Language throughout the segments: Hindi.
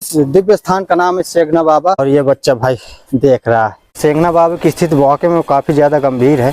इस दिव्य स्थान का नाम है सेगना बाबा और ये बच्चा भाई देख रहा है। सेगना बाबा की स्थिति वाकई में काफ़ी ज़्यादा गंभीर है।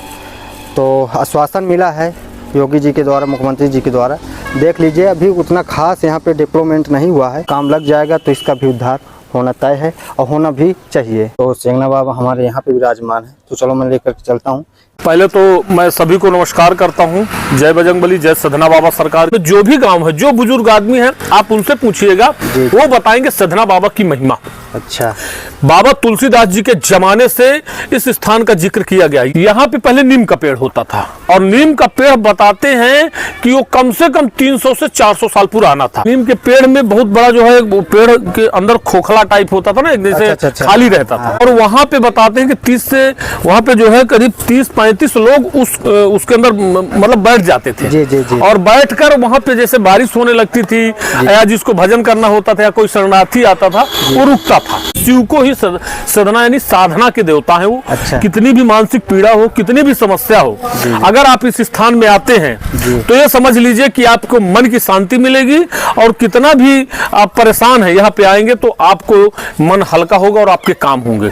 तो आश्वासन मिला है योगी जी के द्वारा, मुख्यमंत्री जी के द्वारा। देख लीजिए, अभी उतना खास यहाँ पे डेवलपमेंट नहीं हुआ है। काम लग जाएगा तो इसका भी उद्धार होना तय है और होना भी चाहिए। तो सेगना बाबा हमारे यहाँ पे विराजमान है, तो चलो मैं लेकर चलता हूँ। पहले तो मैं सभी को नमस्कार करता हूं। जय बजरंगबली, जय सधना बाबा सरकार। तो जो भी गांव है, जो बुजुर्ग आदमी हैं, आप उनसे पूछिएगा, वो बताएंगे सधना बाबा की महिमा। अच्छा, बाबा तुलसीदास जी के जमाने से इस स्थान का जिक्र किया गया है। यहाँ पे पहले नीम का पेड़ होता था और नीम का पेड़ बताते हैं कि वो कम से कम 300 से 400 साल पुराना था। नीम के पेड़ में बहुत बड़ा जो है, वो पेड़ के अंदर खोखला टाइप होता था ना, एक जैसे खाली रहता था। और वहां पे बताते हैं कि 30 से वहां पे जो है करीब 30-35 लोग उसके अंदर मतलब बैठ जाते थे। जी। और बैठकर वहां पे जैसे बारिश होने लगती थी या जिसको भजन करना होता था या कोई शरणार्थी आता था, वो रुकता था। शिव को ही सधना यानी साधना के देवता है वो। अच्छा। कितनी भी मानसिक पीड़ा हो, कितनी भी समस्या हो, अगर आप इस स्थान में आते हैं तो ये समझ लीजिए कि आपको मन की शांति मिलेगी। और कितना भी आप परेशान है, यहाँ पे आएंगे तो आपको मन हल्का होगा और आपके काम होंगे।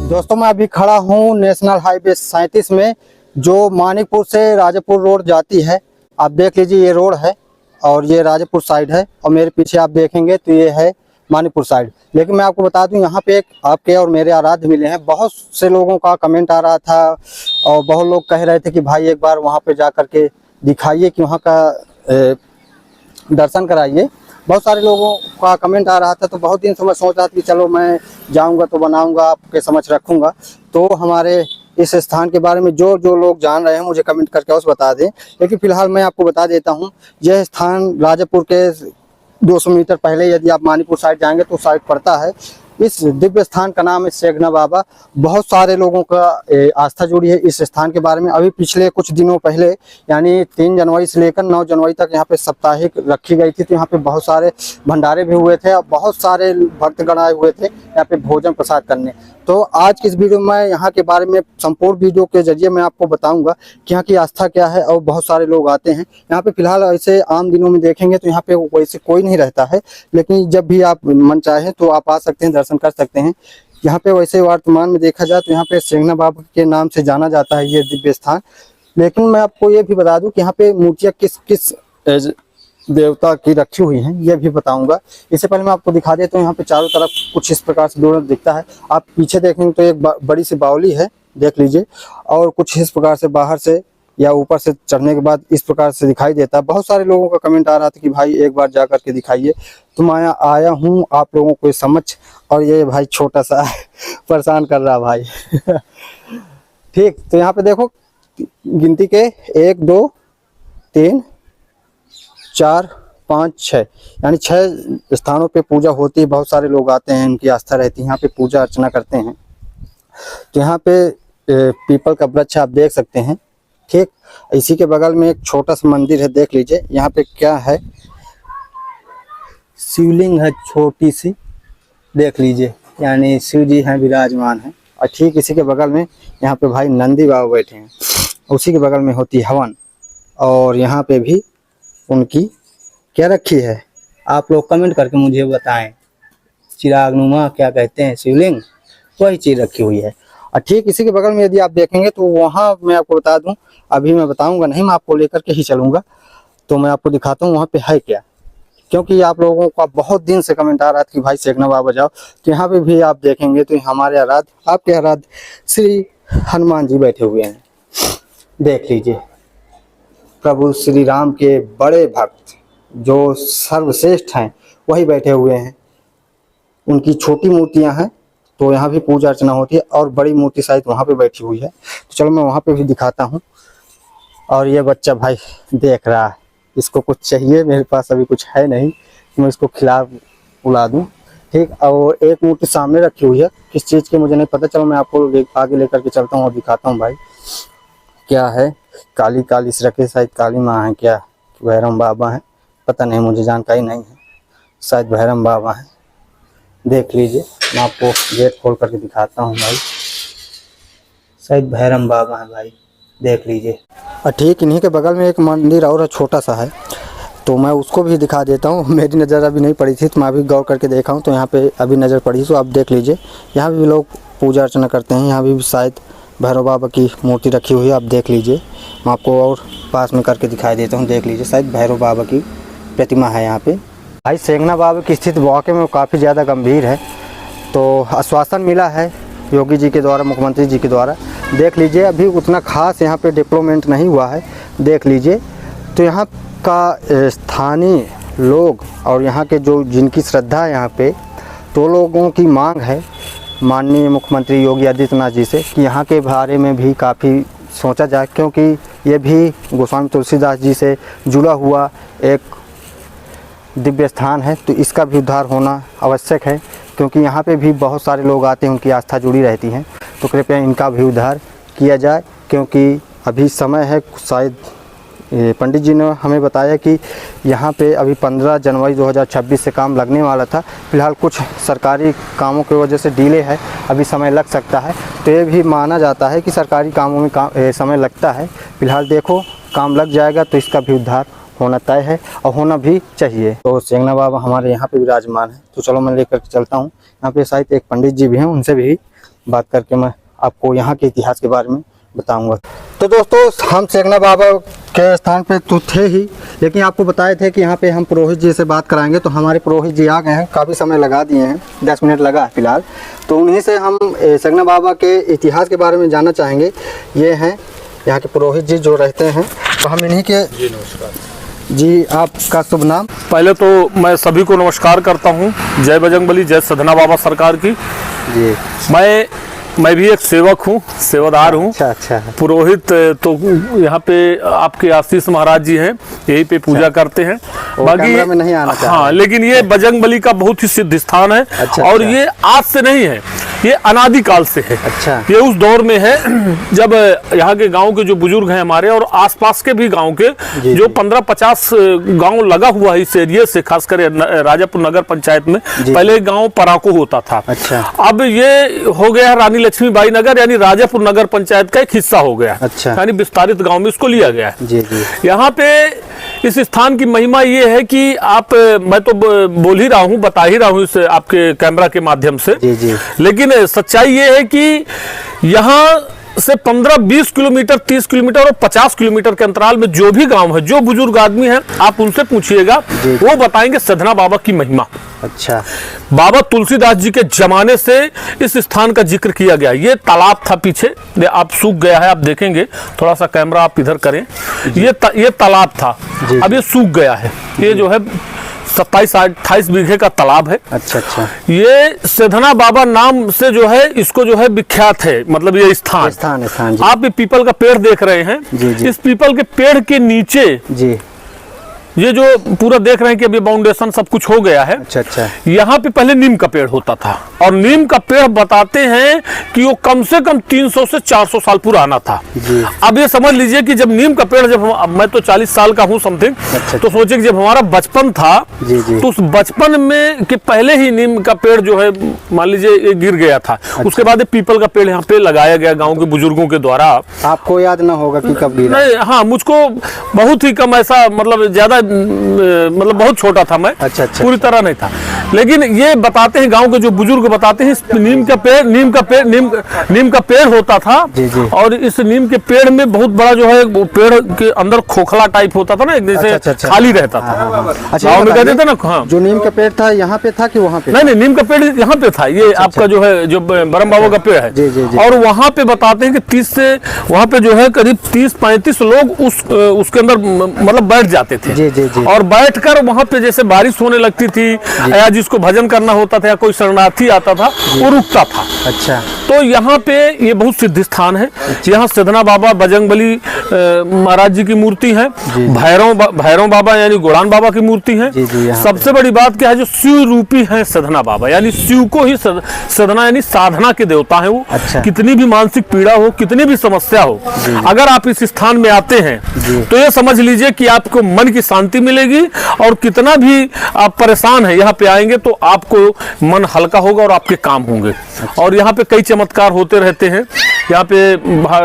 दोस्तों मैं अभी खड़ा हूँ नेशनल हाईवे 37 में, जो मानिकपुर से राजापुर रोड जाती है। आप देख लीजिए, ये रोड है और ये राजापुर साइड है और मेरे पीछे आप देखेंगे तो ये है मानिकपुर साइड। लेकिन मैं आपको बता दूं, यहाँ पे एक आपके और मेरे आराध्य मिले हैं। बहुत से लोगों का कमेंट आ रहा था और बहुत लोग कह रहे थे कि भाई एक बार वहाँ पे जा कर के दिखाइए, कि वहाँ का दर्शन कराइए। बहुत सारे लोगों का कमेंट आ रहा था, तो बहुत दिन से मैं सोच रहा था कि चलो मैं जाऊंगा तो बनाऊंगा, आपके समझ रखूंगा। तो हमारे इस स्थान के बारे में जो लोग जान रहे हैं मुझे कमेंट करके उस बता दें। लेकिन फिलहाल मैं आपको बता देता हूं, यह स्थान राजापुर के 200 मीटर पहले यदि आप मानिकपुर साइड जाएंगे तो साइड पड़ता है। इस दिव्य स्थान का नाम है सेगना बाबा। बहुत सारे लोगों का आस्था जुड़ी है इस स्थान के बारे में। अभी पिछले कुछ दिनों पहले यानी 3 जनवरी से लेकर 9 जनवरी तक यहाँ पे साप्ताहिक रखी गई थी। तो यहाँ पे बहुत सारे भंडारे भी हुए थे और बहुत सारे भक्तगण आए हुए थे यहाँ पे भोजन प्रसाद करने। तो आज की इस वीडियो में यहाँ के बारे में संपूर्ण वीडियो के जरिए मैं आपको बताऊंगा कि यहाँ की आस्था क्या है और बहुत सारे लोग आते हैं यहाँ पे। फिलहाल ऐसे आम दिनों में देखेंगे तो यहाँ पे वैसे कोई नहीं रहता है, लेकिन जब भी आप मन चाहे तो आप आ सकते हैं, दर्शन कर सकते हैं। यहाँ पे वैसे वर्तमान में देखा जाए तो यहाँ पे सेगना बाबा के नाम से जाना जाता है ये दिव्य स्थान। लेकिन मैं आपको ये भी बता दूं कि यहाँ पे मूर्तियाँ किस किस देवता की रखी हुई हैं ये भी बताऊंगा। इससे पहले मैं आपको दिखा देता हूँ, यहाँ पे चारों तरफ कुछ इस प्रकार से दूर दिखता है। आप पीछे देखेंगे तो एक बड़ी सी बावली है, देख लीजिए, और कुछ इस प्रकार से बाहर से या ऊपर से चढ़ने के बाद इस प्रकार से दिखाई देता है। बहुत सारे लोगों का कमेंट आ रहा था कि भाई एक बार जा करके दिखाइए, तो मैं आया हूँ आप लोगों को समझ। और ये भाई छोटा सा परेशान कर रहा भाई ठीक, तो यहाँ पे देखो गिनती के 1 2 3 4 5 6 यानी 6 स्थानों पे पूजा होती है। बहुत सारे लोग आते हैं, उनकी आस्था रहती है, यहाँ पे पूजा अर्चना करते हैं। तो यहाँ पे पीपल का वृक्ष आप देख सकते हैं, ठीक। इसी के बगल में एक छोटा सा मंदिर है, देख लीजिए। यहाँ पे क्या है, शिवलिंग है छोटी सी, देख लीजिए, यानी शिव जी हैं, विराजमान हैं। और ठीक इसी के बगल में यहाँ पे भाई नंदी बाबा बैठे हैं, उसी के बगल में होती है हवन। और यहाँ पे भी उनकी क्या रखी है, आप लोग कमेंट करके मुझे बताएं। चिरागनुमा क्या कहते हैं, शिवलिंग, वही चीज़ रखी हुई है। और ठीक इसी के बगल में यदि आप देखेंगे तो वहाँ मैं आपको बता दूं, अभी मैं बताऊंगा नहीं, मैं आपको लेकर के ही चलूँगा। तो मैं आपको दिखाता हूँ वहाँ पे है क्या, क्योंकि आप लोगों का बहुत दिन से कमेंट आ रहा था कि भाई सेगना बाबा जाओ। तो यहाँ पे भी आप देखेंगे तो हमारे आराध्य, आपके आराध्य श्री हनुमान जी बैठे हुए हैं, देख लीजिए। प्रभु श्री राम के बड़े भक्त जो सर्वश्रेष्ठ हैं वही बैठे हुए हैं। उनकी छोटी मूर्तियां हैं, तो यहाँ भी पूजा अर्चना होती है। और बड़ी मूर्ति शायद वहाँ पे बैठी हुई है, तो चलो मैं वहाँ पे भी दिखाता हूँ। और ये बच्चा भाई देख रहा है, इसको कुछ चाहिए, मेरे पास अभी कुछ है नहीं, मैं इसको खिला उड़ा दूं। ठीक, और एक मूर्ति सामने रखी हुई है, किस चीज़ की मुझे नहीं पता। चलो मैं आपको आगे लेकर के चलता हूँ और दिखाता हूँ भाई क्या है। काली काली से रखे, शायद काली माँ है क्या, भैरम बाबा है, पता नहीं, मुझे जानकारी नहीं है, शायद भैरम बाबा है। देख लीजिए, मैं आपको गेट खोल करके दिखाता हूँ भाई, शायद भैरम बाबा है भाई, देख लीजिए। और ठीक इन्हीं के बगल में एक मंदिर और छोटा सा है, तो मैं उसको भी दिखा देता हूँ। मेरी नज़र अभी नहीं पड़ी थी, तो मैं अभी गौर करके देखा हूँ, तो यहाँ पे अभी नज़र पड़ी, तो आप देख लीजिए। यहाँ भी लोग पूजा अर्चना करते हैं, यहाँ भी शायद भैरव बाबा की मूर्ति रखी हुई है, आप देख लीजिए। मैं आपको और पास में करके दिखाई देता हूँ, देख लीजिए, शायद भैरव बाबा की प्रतिमा है यहाँ पे। भाई सेंगना बाबा की स्थिति वाकई में काफ़ी ज़्यादा गंभीर है, तो आश्वासन मिला है योगी जी के द्वारा, मुख्यमंत्री जी के द्वारा। देख लीजिए, अभी उतना खास यहाँ पे डेवलपमेंट नहीं हुआ है, देख लीजिए। तो यहाँ का स्थानीय लोग और यहाँ के जो जिनकी श्रद्धा है यहाँ पे, तो लोगों की मांग है माननीय मुख्यमंत्री योगी आदित्यनाथ जी से कि यहाँ के बारे में भी काफ़ी सोचा जाए, क्योंकि ये भी गोस्वामी तुलसीदास जी से जुड़ा हुआ एक दिव्य स्थान है, तो इसका भी उद्धार होना आवश्यक है, क्योंकि यहाँ पे भी बहुत सारे लोग आते हैं, उनकी आस्था जुड़ी रहती है। तो कृपया इनका भी उद्धार किया जाए, क्योंकि अभी समय है, शायद पंडित जी ने हमें बताया कि यहाँ पे अभी 15 जनवरी 2026 से काम लगने वाला था। फिलहाल कुछ सरकारी कामों की वजह से डिले है, अभी समय लग सकता है। तो ये भी माना जाता है कि सरकारी कामों में समय लगता है। फिलहाल देखो काम लग जाएगा तो इसका भी उद्धार होना तय है और होना भी चाहिए। तो सेंगना बाबा हमारे यहाँ पे विराजमान है, तो चलो मैं लेकर के चलता हूँ। यहाँ पे शायद एक पंडित जी भी हैं, उनसे भी बात करके मैं आपको यहाँ के इतिहास के बारे में बताऊंगा। तो दोस्तों हम सेंगना बाबा के स्थान पे तो थे ही, लेकिन आपको बताए थे कि यहाँ पे हम पुरोहित जी से बात कराएंगे। तो हमारे पुरोहित जी आ गए हैं, काफ़ी समय लगा दिए हैं, 10 मिनट लगा है फिलहाल। तो उन्हीं से हम सेंगना बाबा के इतिहास के बारे में जानना चाहेंगे। ये हैं यहाँ के पुरोहित जी जो रहते हैं, तो हम इन्हीं के। जी नमस्कार जी, आपका शुभ नाम? पहले तो मैं सभी को नमस्कार करता हूँ, जय बजरंगबली, जय सधना बाबा सरकार की जी। मैं भी एक सेवक हूँ, सेवादार हूँ। अच्छा। पुरोहित तो यहाँ पे आपके आशीष महाराज जी हैं, यहीं पे पूजा करते हैं। बाकी में नहीं आना चाहिए। हाँ, लेकिन ये बजरंगबली का बहुत ही सिद्ध स्थान है। और ये आज से नहीं है, ये अनादि काल से है। अच्छा। ये उस दौर में है जब यहाँ के गांव के जो बुजुर्ग हैं हमारे और आसपास के भी गांव के जो 15-50 गांव लगा हुआ है इस एरिया से, खासकर राजापुर नगर पंचायत में पहले गांव पराको होता था। अच्छा। अब ये हो गया रानी लक्ष्मीबाई नगर, यानी राजापुर नगर पंचायत का एक हिस्सा हो गया। अच्छा। यानी विस्तारित गांव में इसको लिया गया है। जी जी। यहाँ पे इस स्थान की महिमा ये है कि मैं तो बोल ही रहा हूँ, बता ही रहा हूँ इस आपके कैमरा के माध्यम से। जी जी। लेकिन सच्चाई ये है कि यहाँ से 15-20 किलोमीटर, 30 किलोमीटर और 50 किलोमीटर के अंतराल में जो भी गांव है, जो बुजुर्ग आदमी हैं, आप उनसे पूछिएगा, वो बताएंगे सधना बाबा की महिमा। अच्छा। बाबा तुलसीदास जी के जमाने से इस स्थान का जिक्र किया गया। ये तालाब था पीछे, आप सूख गया है, आप देखेंगे, थोड़ा सा कैमरा आप इधर करें, ये तालाब था, अब ये सूख गया है। ये जो है 27-28 बीघे का तालाब है। अच्छा। ये सधना बाबा नाम से जो है इसको जो है विख्यात है, मतलब ये स्थान आप ये पीपल का पेड़ देख रहे हैं। जी। इस पीपल के पेड़ के नीचे जी ये जो पूरा देख रहे हैं कि अभी बाउंडेशन सब कुछ हो गया है। अच्छा। यहाँ पे पहले नीम का पेड़ होता था, और नीम का पेड़ बताते हैं कि वो कम से कम 300 से 400 साल पुराना था। अब ये समझ लीजिए कि जब नीम का पेड़, जब मैं तो 40 साल का हूँ समथिंग, तो सोचे कि जब हमारा बचपन था तो उस बचपन में के पहले ही नीम का पेड़ जो है मान लीजिए ये गिर गया था। उसके बाद पीपल का पेड़ यहाँ पे लगाया गया गाँव के बुजुर्गों के द्वारा। आपको याद ना होगा कि कब गिरा? नहीं, हाँ, मुझको बहुत ही कम, ऐसा मतलब ज्यादा, मतलब बहुत छोटा था मैं। अच्छा। पूरी तरह नहीं था, लेकिन ये बताते हैं गांव के जो बुजुर्ग बताते हैं नीम का पेड़ होता था। जी। और इस नीम के पेड़ में बहुत बड़ा जो है पेड़ के अंदर खोखला टाइप होता था ना, एक जैसे खाली रहता था। अच्छा, गाँव में कहते थे ना। हाँ, जो नीम का पेड़ था यहाँ पे था कि वहाँ पे? नहीं, नीम का पेड़ यहाँ पे था। ये आपका जो है जो ब्रह्म बाबा का पेड़ है। जी। और वहाँ पे बताते हैं कि 30 से वहाँ पे जो है करीब 30-35 लोग उसके अंदर मतलब बैठ जाते थे। जी। और बैठकर वहाँ पे जैसे बारिश होने लगती थी या जिसको भजन करना होता था या कोई शरणार्थी आता था, वो रुकता था। अच्छा। तो यहाँ पे ये बहुत सिद्ध स्थान है। यहाँ सिद्धना बाबा, बजरंगबली महाराज जी की मूर्ति है, भैरव बाबा यानी गोड़ान बाबा की मूर्ति है। सबसे बड़ी बात क्या है, जो शिव रूपी है सिद्धना बाबा, यानी शिव को ही सिद्धना यानी साधना के देवता है वो। कितनी भी मानसिक पीड़ा हो, कितनी भी समस्या हो, अगर आप इस स्थान में आते हैं तो ये समझ लीजिए कि आपको मन की शांति मिलेगी, और कितना भी आप परेशान है यहाँ पे आएंगे तो आपको मन हल्का होगा और आपके काम होंगे। और यहाँ पे कई चमत्कार होते रहते हैं। यहाँ पे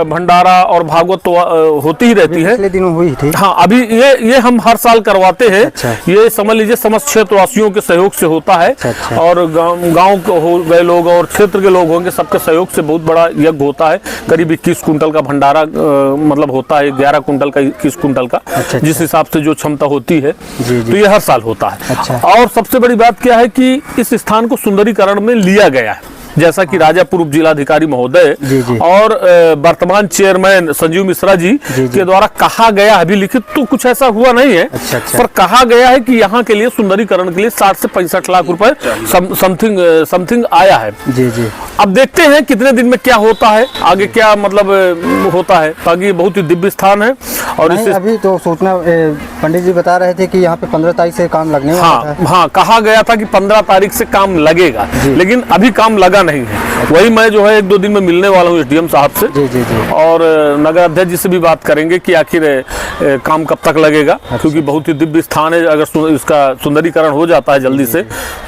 भंडारा और भागवत तो होती ही रहती है। पिछले दिनों हुई थी। हाँ, अभी ये हम हर साल करवाते हैं। ये समझ लीजिए समस्त क्षेत्रवासियों के सहयोग से होता है। और गांव के हो गए लोग और क्षेत्र के लोग होंगे, सबके सहयोग से बहुत बड़ा यज्ञ होता है। करीब 21 कुंटल का भंडारा मतलब होता है, 11 कुंटल का, 21 कुंटल का, जिस हिसाब से जो क्षमता होती है। तो ये हर साल होता है। और सबसे बड़ी बात क्या है कि इस स्थान को सुंदरीकरण में लिया गया है, जैसा कि राजापुर उप जिलाधिकारी महोदय और वर्तमान चेयरमैन संजीव मिश्रा जी के द्वारा कहा गया। अभी लिखित तो कुछ ऐसा हुआ नहीं है, पर कहा गया है कि यहाँ के लिए सुंदरीकरण के लिए 60 से 65 लाख रुपए समथिंग आया है। अब देखते हैं कितने दिन में क्या होता है, आगे क्या मतलब होता है। ताकि बहुत ही दिव्य स्थान है। और इससे अभी तो सूचना पंडित जी बता रहे थे कि यहाँ पे 15 तारीख से काम लगने वाला है। हाँ, कहा गया था कि 15 तारीख से काम लगेगा, लेकिन अभी काम लगा नहीं है। वही मैं जो है 1-2 दिन में मिलने वाला हूँ एसडीएम साहब से। और नगर अध्यक्ष जी से भी बात करेंगे कि आखिर काम कब तक लगेगा। क्योंकि बहुत ही दिव्य स्थान है। अगर इसका सुंदरीकरण हो जाता है जल्दी से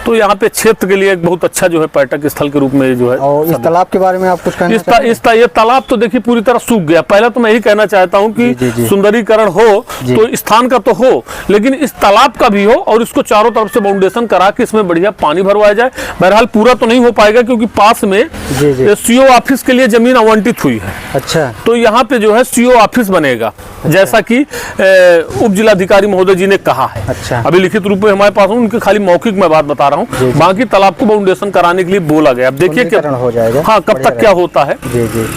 तो यहाँ पे क्षेत्र के लिए एक बहुत अच्छा जो है पर्यटक स्थल के रूप में जो है। और इस तालाब के बारे में आप कुछ कहना चाहते हैं? ये तालाब तो देखिए पूरी तरह सूख गया। पहले तो मैं यही कहना चाहता हूँ कि सुंदरीकरण हो तो स्थान का तो हो, लेकिन इस तालाब का भी हो और इसको चारों तरफ से बाउंडेशन करा के इसमें बढ़िया पानी भरवाया जाए। बहरहाल पूरा तो नहीं हो पाएगा क्योंकि पास में सीओ ऑफिस के लिए जमीन आवंटित हुई है। अच्छा, तो यहाँ पे जो है सीओ ऑफिस बनेगा। जैसा कि उप जिलाधिकारी महोदय जी ने कहा है। अच्छा, अभी लिखित रूप में हमारे पास उनके खाली मौखिक मैं बात बता रहा हूँ। बाकी तालाब को बाउंडेशन कराने के लिए बोला गया। अब देखिए क्या हो जाएगा। हाँ, कब तक क्या होता है।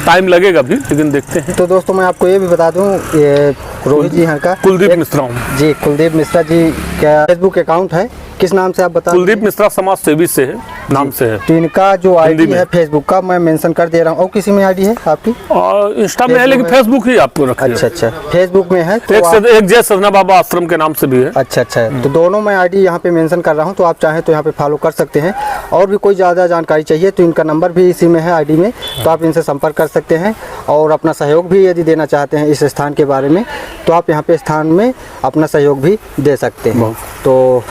टाइम लगेगा भी, लेकिन देखते हैं। तो दोस्तों मैं आपको ये भी बता दूं, ये रोहित जी यहाँ का कुलदीप मिश्रा जी, कुलदीप मिश्रा जी का फेसबुक अकाउंट है। किस नाम से आप बता? कुलदीप मिश्रा समाज सेवी से है, नाम से है। तो इनका जो आईडी है फेसबुक का मैं मेंशन कर दे रहा हूँ। और किसी में आईडी है आपकी? इंस्टा में है, लेकिन फेसबुक ही आपको रखिए। अच्छा, फेसबुक में है। तो एक जय सजना बाबा आश्रम के नाम से भी है। अच्छा, तो दोनों मैं आईडी यहाँ पे मेंशन कर रहा हूँ। तो आप चाहें तो यहाँ पे फॉलो कर सकते हैं। और भी कोई ज़्यादा जानकारी चाहिए तो इनका नंबर भी इसी में है आईडी में, तो आप इनसे संपर्क कर सकते हैं। और अपना सहयोग भी यदि देना चाहते हैं इस स्थान के बारे में तो आप यहाँ पे स्थान में अपना सहयोग भी दे सकते हैं। तो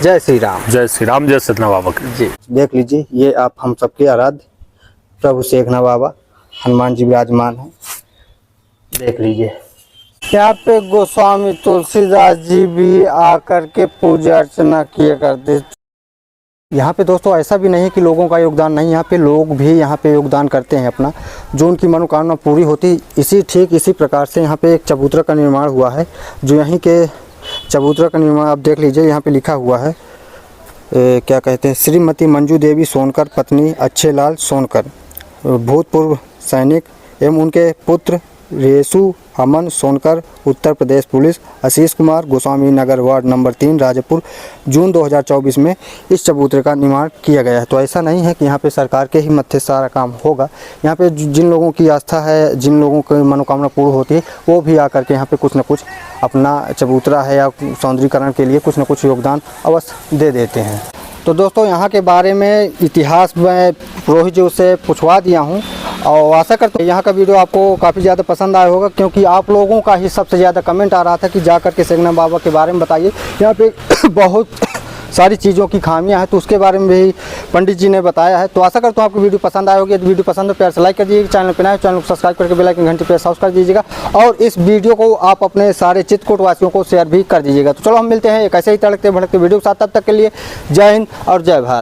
जय श्री राम। जय श्री राम, जय सतना बाबा जी। देख लीजिए, ये आप हम सबके आराध्य प्रभु शेखना बाबा हनुमान जी विराजमान हैं। देख लीजिए, यहाँ पे गोस्वामी तुलसीदास जी भी आकर के पूजा अर्चना किया करते। यहाँ पे दोस्तों ऐसा भी नहीं कि लोगों का योगदान नहीं, यहाँ पे लोग भी यहाँ पे योगदान करते हैं अपना, जो उनकी मनोकामना पूरी होती। ठीक इसी प्रकार से यहाँ पे एक चबूतरा का निर्माण हुआ है। जो यहीं के चबूतरा का निर्माण आप देख लीजिए, यहाँ पे लिखा हुआ है क्या कहते हैं, श्रीमती मंजू देवी सोनकर पत्नी अच्छे लाल सोनकर, भूतपूर्व सैनिक एवं उनके पुत्र रेसु अमन सोनकर, उत्तर प्रदेश पुलिस, आशीष कुमार, गोस्वामी नगर वार्ड नंबर 3 राजापुर, जून 2024 में इस चबूतरे का निर्माण किया गया है। तो ऐसा नहीं है कि यहाँ पे सरकार के ही मत्थे सारा काम होगा। यहाँ पे जिन लोगों की आस्था है, जिन लोगों की मनोकामना पूर्ण होती है, वो भी आकर के यहाँ पे कुछ न कुछ अपना चबूतरा है या सौंदर्यीकरण के लिए कुछ न कुछ योगदान अवश्य दे देते हैं। तो दोस्तों यहाँ के बारे में इतिहास में रोहित जी से पूछवा दिया हूँ और आशा करता हूँ यहाँ का वीडियो आपको काफ़ी ज़्यादा पसंद आया होगा, क्योंकि आप लोगों का ही सबसे ज़्यादा कमेंट आ रहा था कि जा कर के शेखना बाबा के बारे में बताइए। यहाँ पे बहुत सारी चीज़ों की खामियां हैं, तो उसके बारे में भी पंडित जी ने बताया है। तो आशा करता हूँ आपको वीडियो पसंद आया होगी। यदि वीडियो पसंद हो प्यार से लाइक कर दीजिएगा, चैनल पर नए चैनल को सब्सक्राइब करके बेल आइकन घंटे पर सब्सक्राइब कर दीजिएगा और इस वीडियो को आप अपने सारे चित्रकूट वासियों को शेयर भी कर दीजिएगा। तो चलो हम मिलते हैं एक ऐसे ही तड़कते भड़कते वीडियो के साथ। तब तक के लिए जय हिंद और जय भारत।